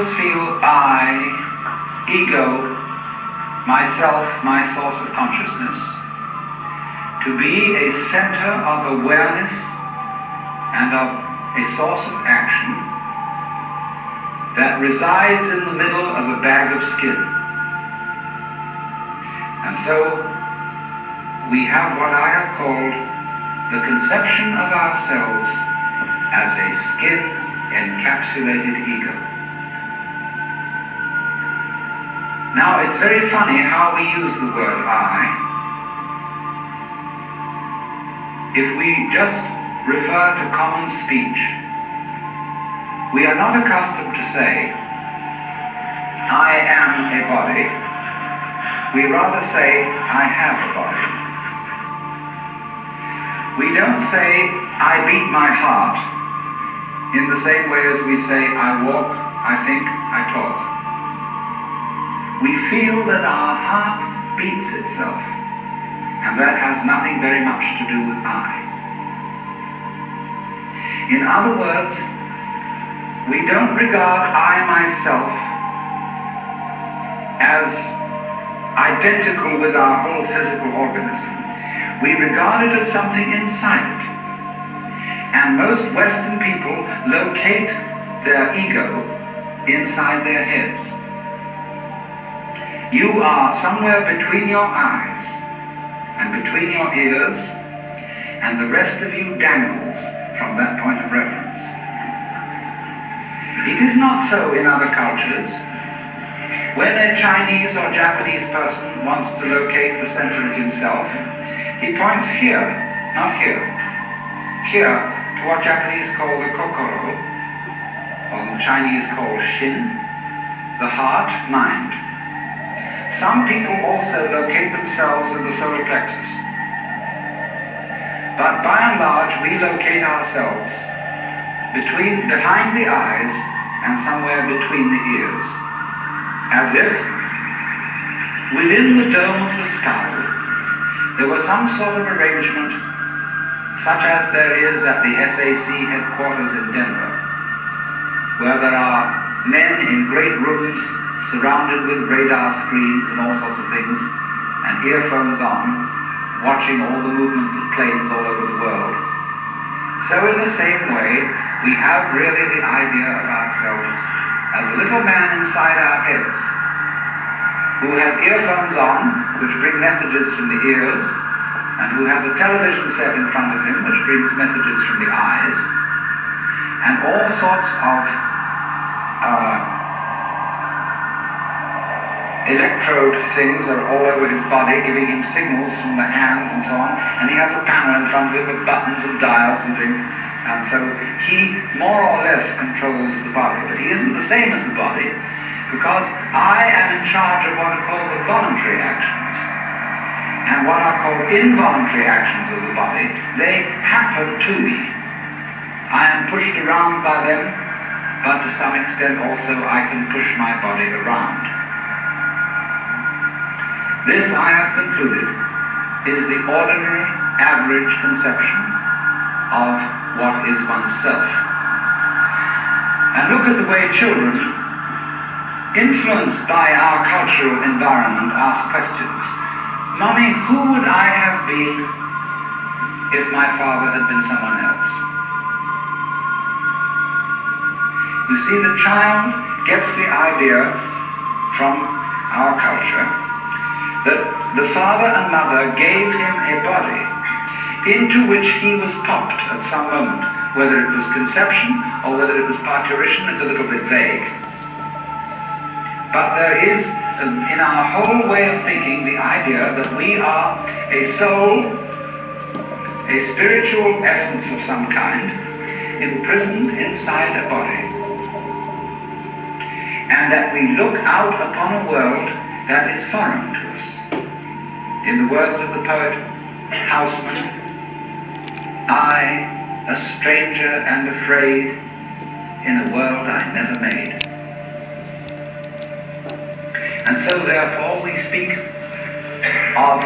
Feel I, ego, myself, my source of consciousness, to be a center of awareness and of a source of action that resides in the middle of a bag of skin. And so we have what I have called the conception of ourselves as a skin-encapsulated ego. Now, it's very funny how we use the word I. If we just refer to common speech, we are not accustomed to say, I am a body. We rather say, I have a body. We don't say, I beat my heart, in the same way as we say, I walk, I think, I talk. We feel that our heart beats itself, and that has nothing very much to do with I. In other words, we don't regard I myself as identical with our whole physical organism. We regard it as something inside it. And most Western people locate their ego inside their heads. You are somewhere between your eyes and between your ears, and the rest of you dangles from that point of reference. It is not so in other cultures. When a Chinese or Japanese person wants to locate the center of himself, he points here, not here, here to what Japanese call the kokoro, or the Chinese call shin, the heart, mind. Some people also locate themselves in the solar plexus. But by and large, we locate ourselves behind the eyes and somewhere between the ears, as if within the dome of the skull there was some sort of arrangement such as there is at the SAC headquarters in Denver, where there are men in great rooms surrounded with radar screens and all sorts of things, and earphones on, watching all the movements of planes all over the world. So in the same way, we have really the idea of ourselves as a little man inside our heads, who has earphones on, which bring messages from the ears, and who has a television set in front of him, which brings messages from the eyes, and all sorts of electrode things are all over his body, giving him signals from the hands and so on, and he has a panel in front of him with buttons and dials and things, and so he more or less controls the body. But he isn't the same as the body, because I am in charge of what are called the voluntary actions, and what are called involuntary actions of the body. They happen to me. I am pushed around by them, but to some extent also I can push my body around. This, I have concluded, is the ordinary, average conception of what is oneself. And look at the way children, influenced by our cultural environment, ask questions. Mommy, who would I have been if my father had been someone else? You see, the child gets the idea from our culture that the father and mother gave him a body into which he was popped at some moment. Whether it was conception or whether it was parturition is a little bit vague. But there is, in our whole way of thinking, the idea that we are a soul, a spiritual essence of some kind, imprisoned inside a body, and that we look out upon a world that is foreign to us. In the words of the poet Houseman, I, a stranger and afraid, in a world I never made. And so therefore we speak of